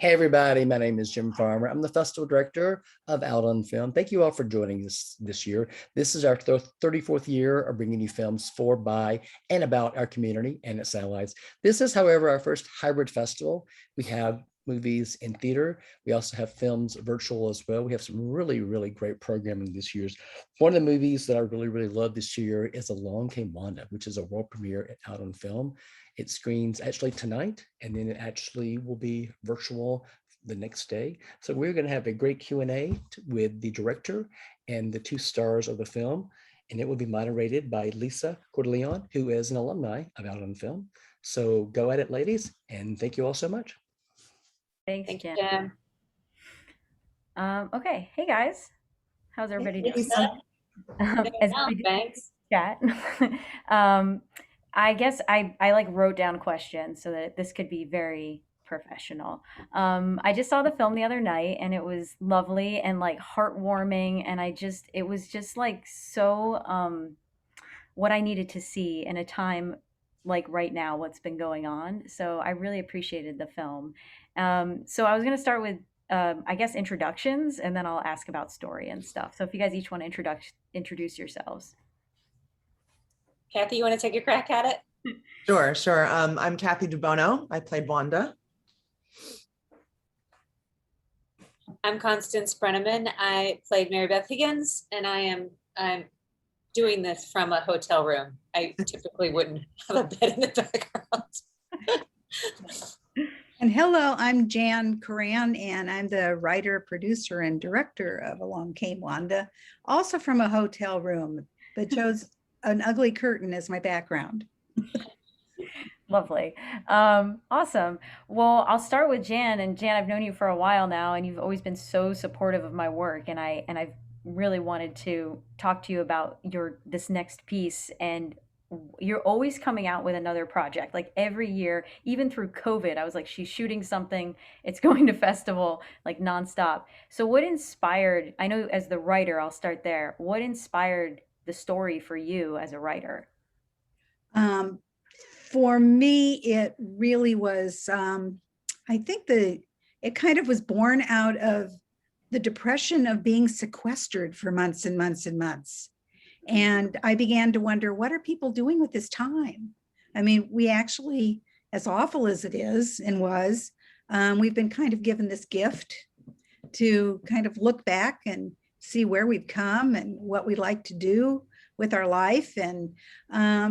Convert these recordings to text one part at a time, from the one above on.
Hey everybody, my name is Jim Farmer. I'm the festival director of Out on Film. Thank you all for joining us this year. This is our 34th year of bringing you films for, by, and about our community and its allies. This is, however, our first hybrid festival. We have movies in theater. We also have films virtual as well. We have some really great programming this year. One of the movies that I really love this year is Came Wanda, which is a world premiere at Out on Film. It screens actually tonight, and then it actually will be virtual the next day. So we're going to have a great Q&A with the director and the two stars of the film, and it will be moderated by Lisa Cordileone, who is an alumni of Out on Film. So go at it, ladies, and thank you all so much. Thanks, Thank you, Jen. Jen. Okay, hey guys, how's everybody doing? Lisa. As Well, we thanks. chat, I guess I like wrote down questions so that this could be very professional. I just saw the film the other night and it was lovely and like heartwarming, and it was just like so what I needed to see in a time like right now, what's been going on. So I really appreciated the film. So I was going to start with, I guess, introductions, and then I'll ask about story and stuff. So if you guys each want to introduce yourselves. Cathye, you want to take a crack at it? Sure. I'm Cathye DeBuono. I played Wanda. I'm Constance Brenneman. I played Mary Beth Higgins, and I'm doing this from a hotel room. I typically wouldn't have a bed in the background. And hello, I'm Jan Corran, and I'm the writer, producer, and director of Came Wanda, also from a hotel room, but chose an ugly curtain as my background. Lovely. Awesome. Well, I'll start with Jan. And Jan, I've known you for a while now, and you've always been so supportive of my work. And I've really wanted to talk to you about this next piece. And you're always coming out with another project, like every year, even through COVID. I was like, she's shooting something, it's going to festival, like nonstop. So what inspired, I know as the writer, I'll start there. What inspired the story for you as a writer? For me, it really was, I think it kind of was born out of the depression of being sequestered for months and months and months. And I began to wonder, what are people doing with this time? I mean, we actually, as awful as it is and was, we've been kind of given this gift to kind of look back and see where we've come and what we like to do with our life. And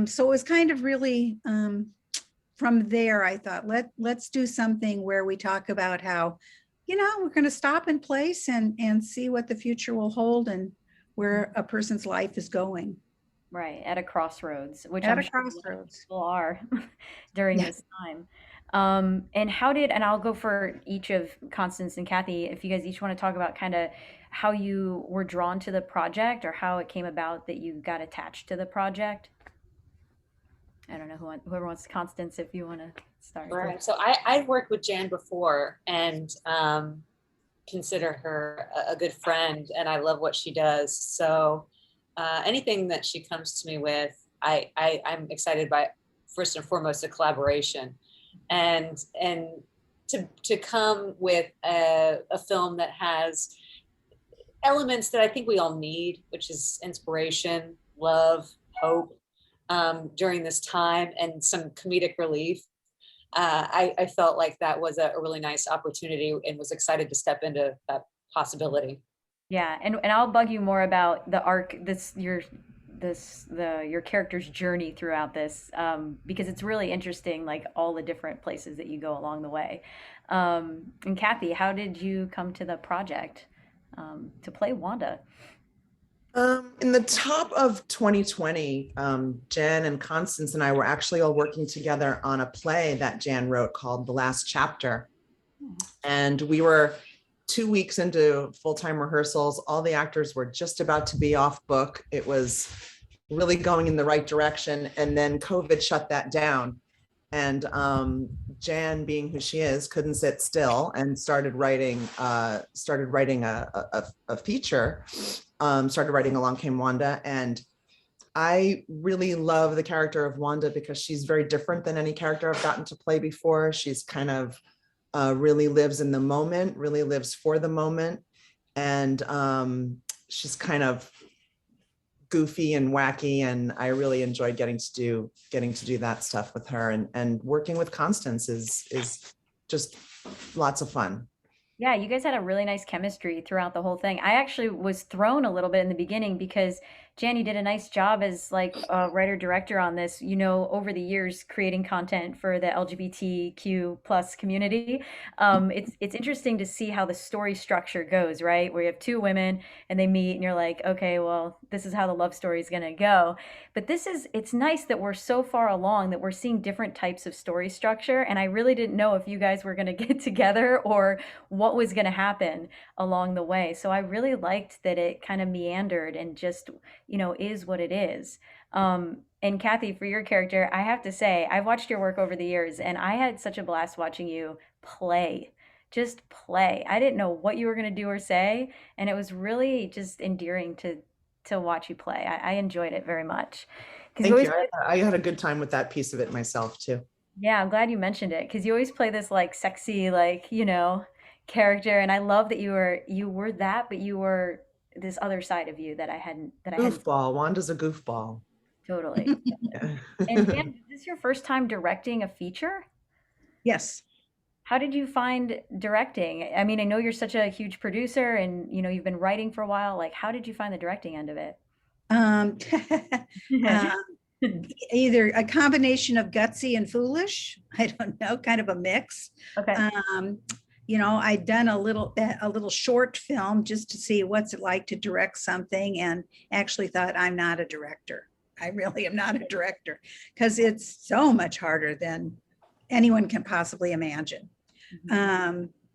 so it was kind of really, from there, I thought, let's do something where we talk about how, we're going to stop in place and see what the future will hold and where a person's life is going. Right, at a crossroads, which at I'm a crossroads. Sure people are during this time. And I'll go for each of Constance and Cathye, if you guys each want to talk about kind of how you were drawn to the project or how it came about that you got attached to the project. I don't know whoever wants, Constance, if you want to start. Right. So I've worked with Jan before and consider her a good friend, and I love what she does. So anything that she comes to me with, I'm excited by, first and foremost, a collaboration, and to come with a film that has elements that I think we all need, which is inspiration, love, hope during this time, and some comedic relief. I felt like that was a really nice opportunity and was excited to step into that possibility. Yeah, and I'll bug you more about the arc, your character's journey throughout this, because it's really interesting, like all the different places that you go along the way. And Cathye, how did you come to the project to play Wanda? In the top of 2020, Jan and Constance and I were actually all working together on a play that Jan wrote called The Last Chapter. And we were 2 weeks into full-time rehearsals. All the actors were just about to be off book. It was really going in the right direction. And then COVID shut that down. And Jan, being who she is, couldn't sit still and started writing a feature. Started writing Along Came Wanda, and I really love the character of Wanda because she's very different than any character I've gotten to play before. She's kind of really lives in the moment, really lives for the moment. And she's kind of goofy and wacky, and I really enjoyed getting to do that stuff with her. And working with Constance is just lots of fun. Yeah, you guys had a really nice chemistry throughout the whole thing. I actually was thrown a little bit in the beginning because Jan, you did a nice job as like a writer director on this, you know, over the years creating content for the LGBTQ plus community. It's interesting to see how the story structure goes, right? Where you have two women and they meet and you're like, okay, well, this is how the love story is gonna go. But it's nice that we're so far along that we're seeing different types of story structure. And I really didn't know if you guys were gonna get together or what was going to happen along the way. So I really liked that it kind of meandered and just, you know, is what it is. And Cathye, for your character, I have to say, I've watched your work over the years and I had such a blast watching you play. Just play. I didn't know what you were going to do or say, and it was really just endearing to watch you play. I enjoyed it very much. Thank you. I had a good time with that piece of it myself too. Yeah, I'm glad you mentioned it because you always play this like sexy, like, you know, character, and I love that you were that, but you were this other side of you that I hadn't Goofball. Wanda's a goofball. totally. Yeah. And Dan, is this your first time directing a feature? Yes. How did you find directing? I mean, I know you're such a huge producer and you know you've been writing for a while. Like, how did you find the directing end of it? Um, either a combination of gutsy and foolish. I don't know, kind of a mix. Okay. You know, I'd done a little short film just to see what's it like to direct something, and actually thought, I'm not a director. I really am not a director because it's so much harder than anyone can possibly imagine.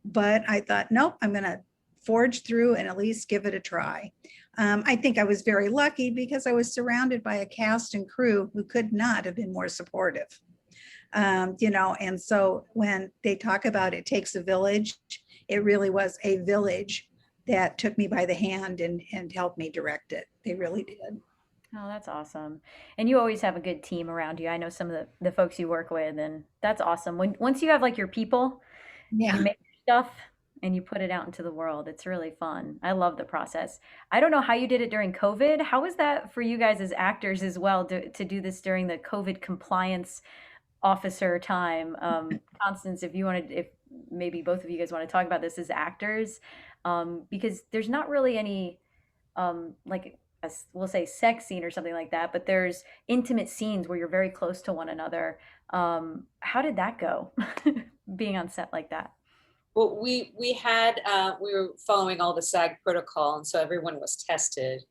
But I thought, nope, I'm going to forge through and at least give it a try. I think I was very lucky because I was surrounded by a cast and crew who could not have been more supportive. You know, and so when they talk about it takes a village, it really was a village that took me by the hand and helped me direct it. They really did. Oh, that's awesome. And you always have a good team around you. I know some of the folks you work with, and that's awesome. Once you have like your people, Yeah. you make your stuff and you put it out into the world. It's really fun. I love the process. I don't know how you did it during COVID. How was that for you guys as actors as well to do this during the COVID compliance officer time? Constance, if maybe both of you guys want to talk about this as actors, because there's not really any like we'll say sex scene or something like that, but there's intimate scenes where you're very close to one another. How did that go, being on set like that? Well, we were following all the SAG protocol, and so everyone was tested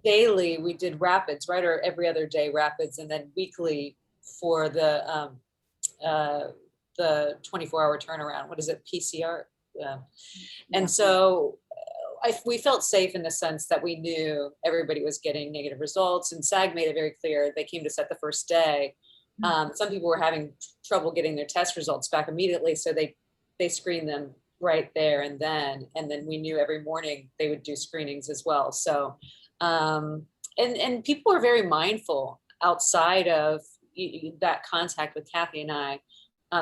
daily. We did rapids, right, or every other day rapids, and then weekly for the 24-hour turnaround. What is it, PCR? And so we felt safe in the sense that we knew everybody was getting negative results, and SAG made it very clear. They came to set the first day. Some people were having trouble getting their test results back immediately, so they screened them right there and then we knew every morning they would do screenings as well. So and people were very mindful outside of that contact with Cathye and I.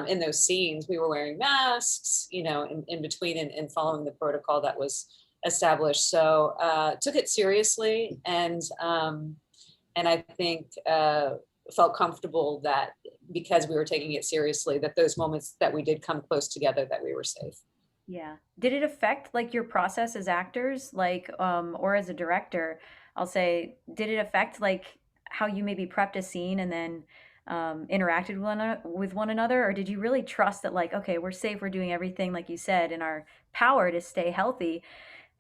In those scenes, we were wearing masks, you know, in between and following the protocol that was established. So took it seriously, and I think felt comfortable that because we were taking it seriously, that those moments that we did come close together, that we were safe. Yeah. Did it affect like your process as actors, like or as a director? I'll say, did it affect like how you maybe prepped a scene and then interacted with one another, or did you really trust that like, okay, we're safe, we're doing everything like you said in our power to stay healthy?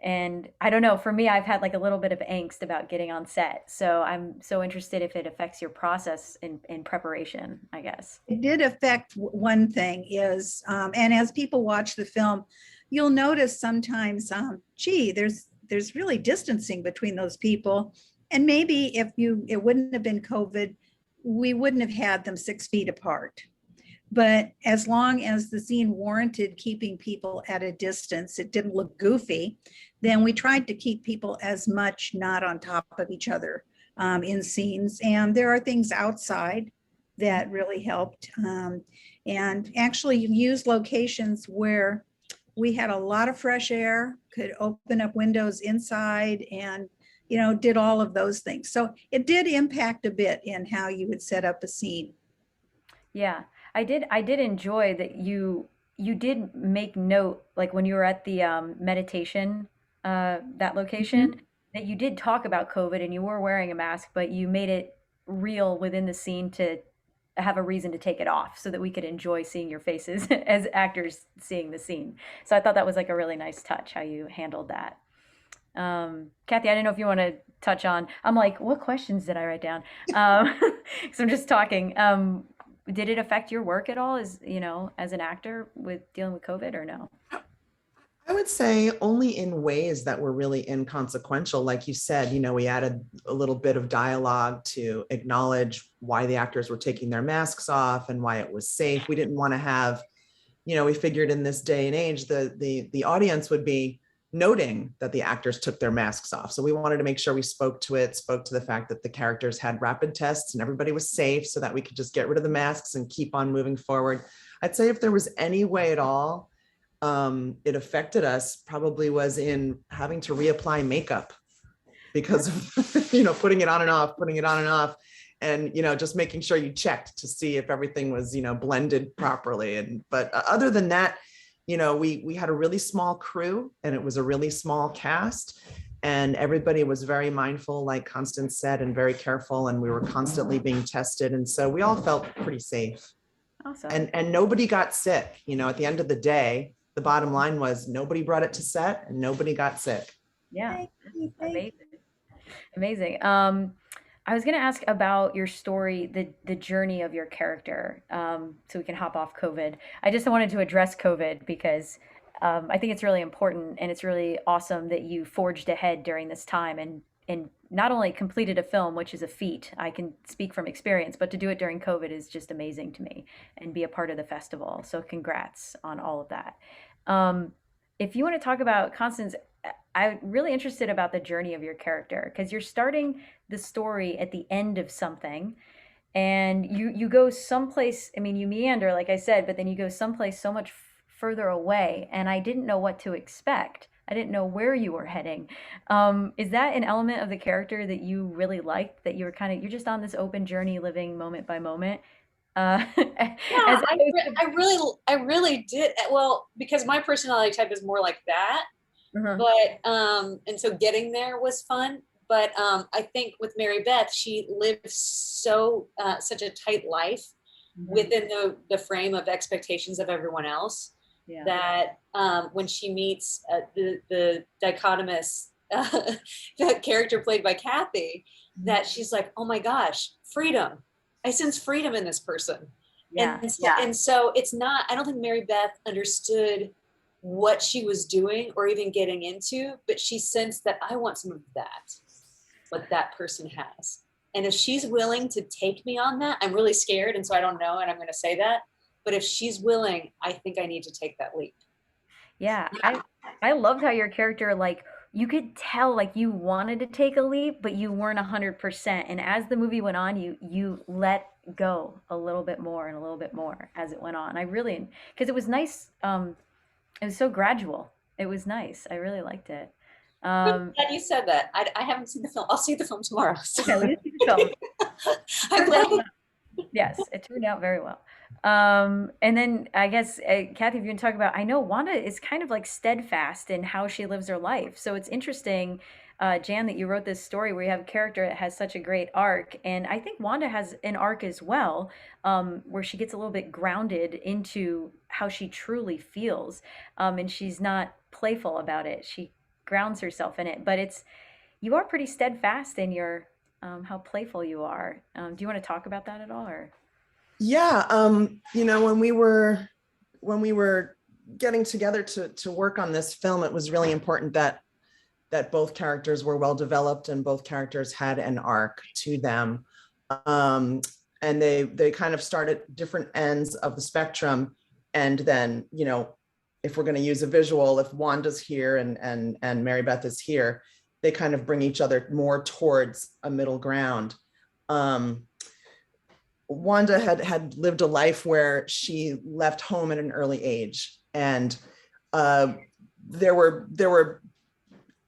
And I don't know, for me, I've had like a little bit of angst about getting on set, so I'm so interested if it affects your process in preparation, I guess. It did affect one thing is, and as people watch the film, you'll notice sometimes, gee, there's really distancing between those people, and maybe if it wouldn't have been COVID, we wouldn't have had them 6 feet apart. But as long as the scene warranted keeping people at a distance, it didn't look goofy, then we tried to keep people as much not on top of each other in scenes. And there are things outside that really helped. and actually used locations where we had a lot of fresh air, could open up windows inside, and did all of those things. So it did impact a bit in how you would set up a scene. Yeah, I did enjoy that you did make note, like when you were at the meditation, that location, that you did talk about COVID and you were wearing a mask, but you made it real within the scene to have a reason to take it off so that we could enjoy seeing your faces as actors seeing the scene. So I thought that was like a really nice touch how you handled that. Cathye, I don't know if you want to touch on. I'm like, what questions did I write down? So I'm just talking. Did it affect your work at all as, as an actor with dealing with COVID or no? I would say only in ways that were really inconsequential. Like you said, we added a little bit of dialogue to acknowledge why the actors were taking their masks off and why it was safe. We didn't want to have, we figured in this day and age, the audience would be noting that the actors took their masks off. So we wanted to make sure we spoke to the fact that the characters had rapid tests and everybody was safe so that we could just get rid of the masks and keep on moving forward. I'd say if there was any way at all, it affected us probably was in having to reapply makeup because of, putting it on and off and, just making sure you checked to see if everything was, blended properly. But other than that, we had a really small crew and it was a really small cast and everybody was very mindful, like Constance said, and very careful. And we were constantly being tested. And so we all felt pretty safe. Awesome. And nobody got sick. At the end of the day, the bottom line was nobody brought it to set and nobody got sick. Yeah. Amazing. Amazing. I was going to ask about your story, the journey of your character, so we can hop off COVID. I just wanted to address COVID because I think it's really important and it's really awesome that you forged ahead during this time and not only completed a film, which is a feat, I can speak from experience, but to do it during COVID is just amazing to me and be a part of the festival. So congrats on all of that. If you want to talk about Constance, I'm really interested about the journey of your character because you're starting the story at the end of something and you go someplace, I mean, you meander, like I said, but then you go someplace so much further away and I didn't know what to expect. I didn't know where you were heading. Is that an element of the character that you really liked, that you were you're just on this open journey living moment by moment? Yeah, I really did. Well, because my personality type is more like that. But and so getting there was fun. But I think with Mary Beth, she lived such a tight life within the frame of expectations of everyone else. Yeah. That when she meets the dichotomous that character played by Cathye, that she's like, oh my gosh, freedom. I sense freedom in this person. Yeah. And so it's not, I don't think Mary Beth understood what she was doing or even getting into, but she sensed that I want some of that, what that person has. And if she's willing to take me on that, I'm really scared. And so I don't know. And I'm going to say that. But if she's willing, I think I need to take that leap. Yeah. I loved how your character, you could tell you wanted to take a leap, but you weren't 100%. And as the movie went on, you let go a little bit more and a little bit more as it went on. Because it was nice. It was so gradual. It was nice. I really liked it. Glad you said that. I haven't seen the film. I'll see the film tomorrow. So. Okay, we see the film. I'm glad. Yes, it turned out very well. And then I guess, Cathye, if you can talk about, I know Wanda is kind of steadfast in how she lives her life. So it's interesting, Jan, that you wrote this story where you have a character that has such a great arc. And I think Wanda has an arc as well, where she gets a little bit grounded into how she truly feels. And she's not playful about it. She grounds herself in it. But you are pretty steadfast in your how playful you are. Do you want to talk about that at all? Or? Yeah, when we were getting together to work on this film, it was really important that both characters were well developed and both characters had an arc to them. And they kind of start at different ends of the spectrum. And then, if we're going to use a visual, if Wanda's here and Mary Beth is here, they kind of bring each other more towards a middle ground. Wanda had lived a life where she left home at an early age, and there were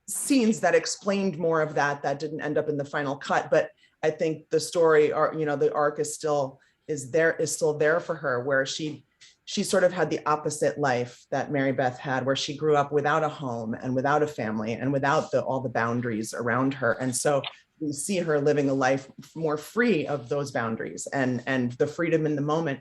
scenes that explained more of that didn't end up in the final cut. But I think the story, or the arc is still there for her, where she sort of had the opposite life that Mary Beth had, where she grew up without a home and without a family and without all the boundaries around her. And so we see her living a life more free of those boundaries and the freedom in the moment.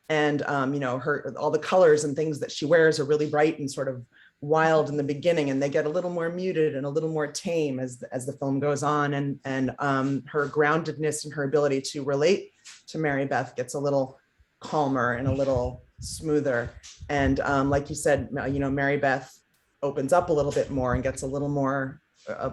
And all the colors and things that she wears are really bright and sort of wild in the beginning, and they get a little more muted and a little more tame as the film goes on. And her groundedness and her ability to relate to Mary Beth gets a little calmer and a little smoother. And like you said, Mary Beth opens up a little bit more and gets a little more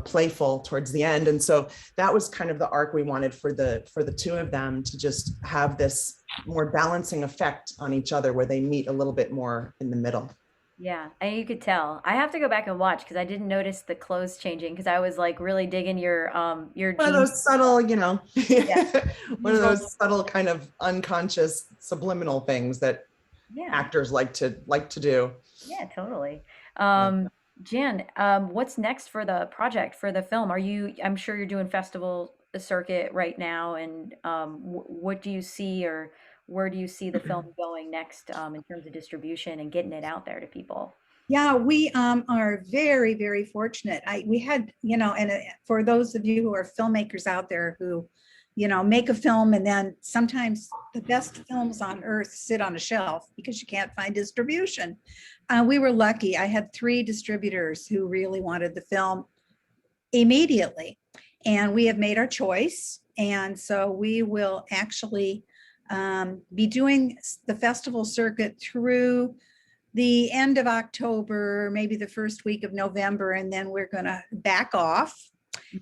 playful towards the end. And so that was kind of the arc we wanted for the two of them, to just have this more balancing effect on each other, where they meet a little bit more in the middle. Yeah, and you could tell. I have to go back and watch because I didn't notice the clothes changing, because I was like really digging your One of jeans. those subtle, Yeah. one of those subtle kind of unconscious subliminal things that Yeah, actors like to do. yeah, totally. Jan, what's next for the project, for the film? I'm sure you're doing festival circuit right now, and what do you see, or where do you see the film going next, in terms of distribution and getting it out there to people? Yeah, we are very, very fortunate. We had, and for those of you who are filmmakers out there who, make a film, and then sometimes the best films on earth sit on a shelf because you can't find distribution. We were lucky. I had 3 distributors who really wanted the film immediately, and we have made our choice. And so we will actually be doing the festival circuit through the end of October, maybe the first week of November, and then we're going to back off.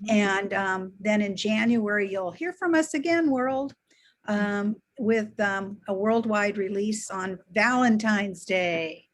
And then in January, you'll hear from us again, world, with a worldwide release on Valentine's Day.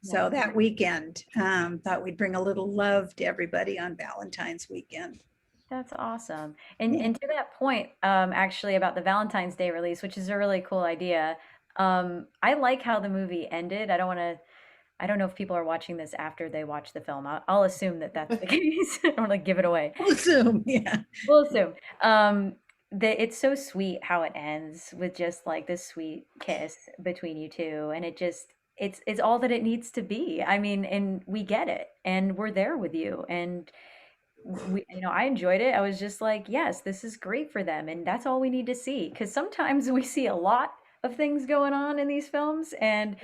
So that weekend, thought we'd bring a little love to everybody on Valentine's weekend. That's awesome. And to that point, actually about the Valentine's Day release, which is a really cool idea. I like how the movie ended. I don't know if people are watching this after they watch the film. I'll assume that that's the case. I don't want to give it away. We'll assume, yeah. We'll assume. That it's so sweet how it ends with just like this sweet kiss between you two, and it's all that it needs to be. I mean, and we get it, and we're there with you, and I enjoyed it. I was just like, yes, this is great for them, and that's all we need to see, because sometimes we see a lot of things going on in these films, and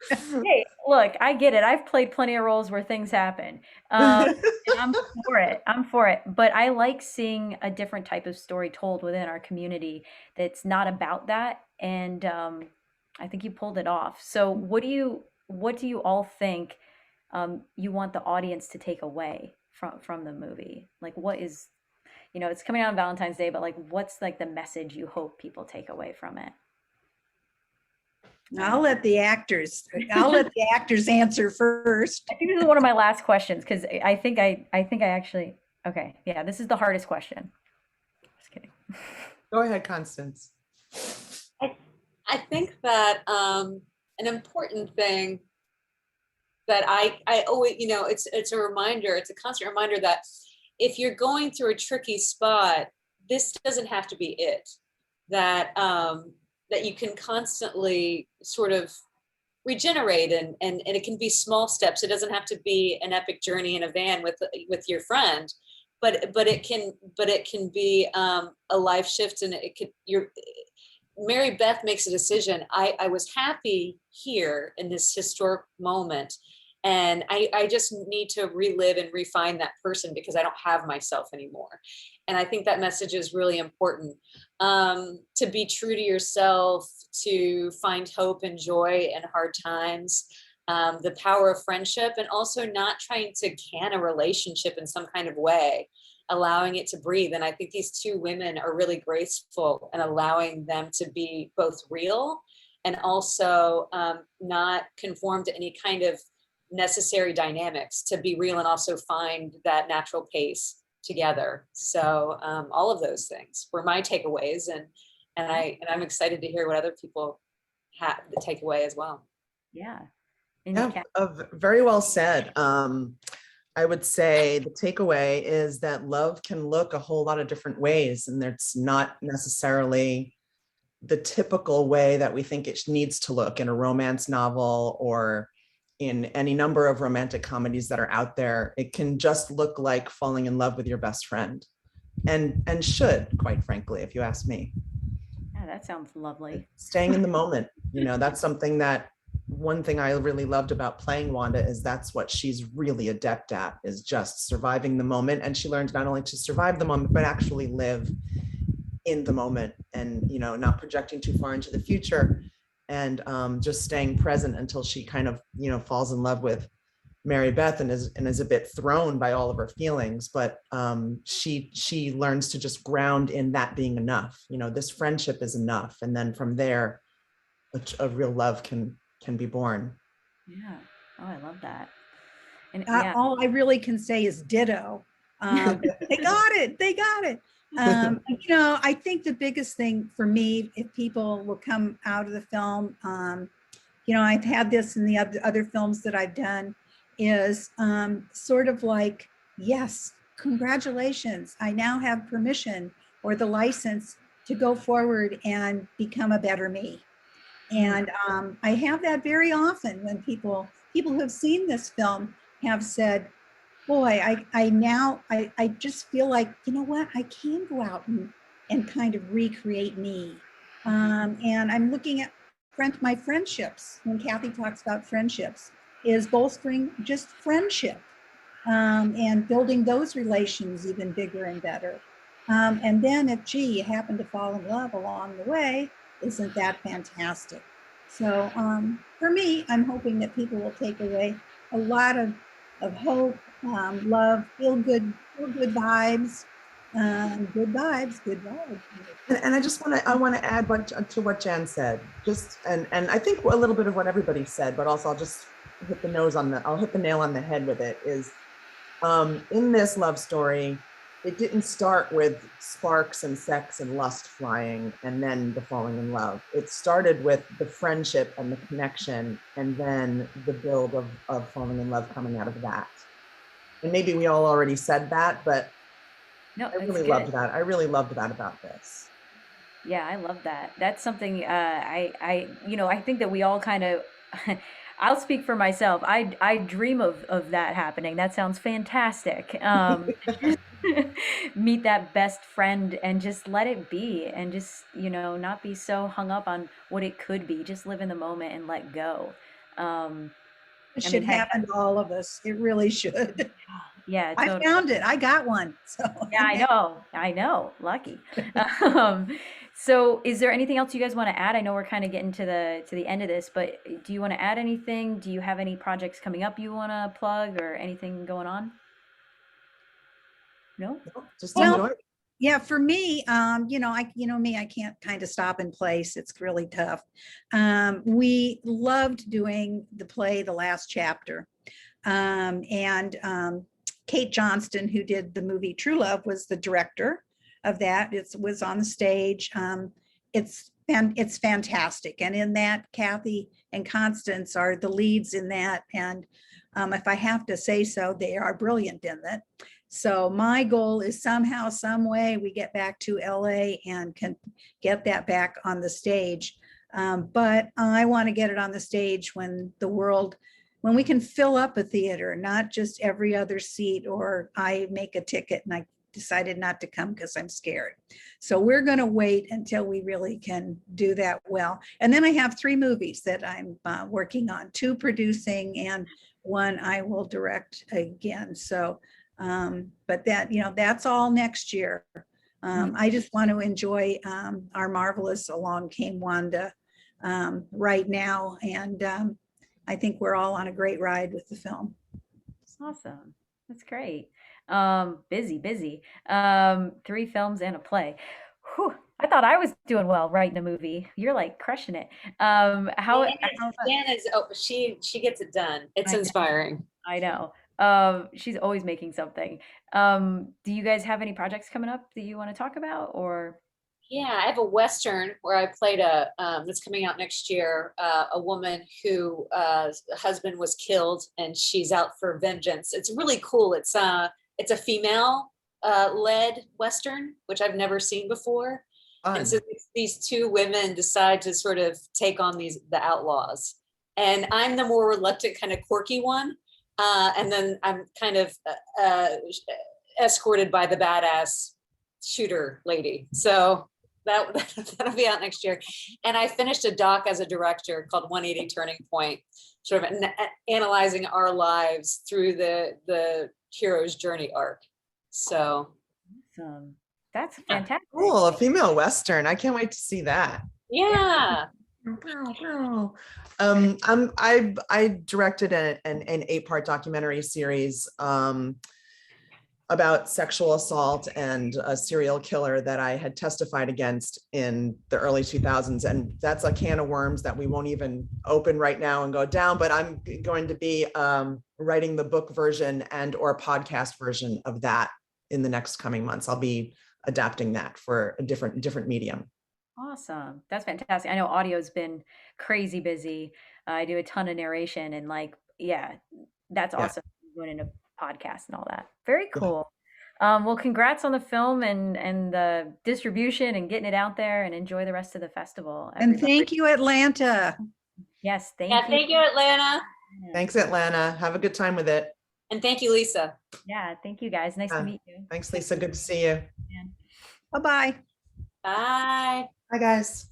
hey, look, I get it. I've played plenty of roles where things happen. And I'm for it. I'm for it. But I like seeing a different type of story told within our community that's not about that. And I think you pulled it off. So what do you all think you want the audience to take away from the movie? Like, what is, it's coming out on Valentine's Day, but like, what's like the message you hope people take away from it? I'll let the actors answer first. I think this is one of my last questions, because I think I actually, okay, yeah, this is the hardest question. Just kidding. Go ahead, Constance. I think that an important thing that I always, it's a reminder, it's a constant reminder that if you're going through a tricky spot, this doesn't have to be it. That you can constantly sort of regenerate, and it can be small steps. It doesn't have to be an epic journey in a van with your friend, but it can be a life shift, and Mary Beth makes a decision. I was happy here in this historic moment, and I just need to relive and refine that person because I don't have myself anymore. And I think that message is really important, to be true to yourself, to find hope and joy in hard times, the power of friendship, and also not trying to can a relationship in some kind of way, allowing it to breathe. And I think these 2 women are really graceful in allowing them to be both real and also not conform to any kind of necessary dynamics, to be real and also find that natural pace together. So all of those things were my takeaways, And I'm excited to hear what other people have the takeaway as well. Yeah. And Yeah, very well said. I would say the takeaway is that love can look a whole lot of different ways, and it's not necessarily the typical way that we think it needs to look in a romance novel or in any number of romantic comedies that are out there. It can just look like falling in love with your best friend, and should, quite frankly, if you ask me. Yeah, that sounds lovely. Staying in the moment, that's something that, one thing I really loved about playing Wanda is that's what she's really adept at, is just surviving the moment. And she learned not only to survive the moment, but actually live in the moment, and not projecting too far into the future, and just staying present until she kind of falls in love with Mary Beth, and is a bit thrown by all of her feelings, but she learns to just ground in that being enough. This friendship is enough, and then from there a real love can be born. Yeah. Oh, I love that. And All I really can say is ditto. They got it. They got it. I think the biggest thing for me, if people will come out of the film, I've had this in the other films that I've done, is sort of like, yes, congratulations. I now have permission or the license to go forward and become a better me. And I have that very often when people who have seen this film have said, boy, I just feel like, you know what, I can go out and kind of recreate me. And I'm looking at my friendships, when Cathye talks about friendships, is bolstering just friendship, and building those relations even bigger and better. And then if, gee, you happen to fall in love along the way, isn't that fantastic? So for me, I'm hoping that people will take away a lot of hope, love, feel good vibes, good vibes, good vibes. And I want to add to what Jan said, and I think a little bit of what everybody said, but also I'll just hit the nail on the head with it, is in this love story, it didn't start with sparks and sex and lust flying and then the falling in love. It started with the friendship and the connection, and then the build of falling in love coming out of that. And maybe we all already said that, but no, I really loved that. I really loved that about this. Yeah, I love that. That's something I think that we all kind of I'll speak for myself. I dream of that happening. That sounds fantastic. Meet that best friend and just let it be, and just, not be so hung up on what it could be. Just live in the moment and let go. It should happen to all of us. It really should. Yeah, totally. I found it. I got one. So yeah, I know. Lucky. So is there anything else you guys want to add? I know we're kind of getting to the end of this, but do you want to add anything? Do you have any projects coming up you want to plug, or anything going on? No? Just enjoy it. Yeah, for me, I can't kind of stop in place. It's really tough. We loved doing the play, The Last Chapter. And Kate Johnston, who did the movie True Love, was the director of that. It was on the stage. It's fantastic. And in that, Cathye and Constance are the leads in that. And if I have to say so, they are brilliant in that. So my goal is somehow, some way, we get back to LA and can get that back on the stage. But I want to get it on the stage when we can fill up a theater, not just every other seat, or I make a ticket and I decided not to come because I'm scared. So we're going to wait until we really can do that well. And then I have 3 movies that I'm working on, 2 producing and 1 I will direct again. So but that's all next year. I just want to enjoy our marvelous Along Came Wanda right now. And I think we're all on a great ride with the film. Awesome. That's great. Busy. 3 films and a play. Whew. I thought I was doing well writing a movie. You're like crushing it. Jan is, she gets it done. It's inspiring. I know. She's always making something. Do you guys have any projects coming up that you want to talk about, or? Yeah, I have a Western where I played that's coming out next year, a woman who husband was killed and she's out for vengeance. It's really cool. It's a female led Western, which I've never seen before. Fun. And so these two women decide to sort of take on the outlaws. And I'm the more reluctant, kind of quirky one. And then I'm kind of escorted by the badass shooter lady. So that'll be out next year. And I finished a doc as a director called 180 Turning Point, sort of analyzing our lives through the hero's journey arc. So Awesome. That's fantastic. Cool, a female Western. I can't wait to see that. yeah. I directed an 8-part documentary series about sexual assault and a serial killer that I had testified against in the early 2000s. And that's a can of worms that we won't even open right now and go down, but I'm going to be writing the book version and or podcast version of that in the next coming months. I'll be adapting that for a different medium. Awesome. That's fantastic. I know audio's been crazy busy. I do a ton of narration and that's awesome. Going into podcasts and all that. Very cool. Well, congrats on the film and the distribution and getting it out there, and enjoy the rest of the festival. And thank you, Atlanta. Yes, thank Yeah, you. thank you, Atlanta. Thanks, Atlanta. Have a good time with it. And thank you, Lisa. Yeah, thank you guys. Nice to meet you. Thanks, Lisa. Good to see you. Bye-bye. Bye. Hi, guys.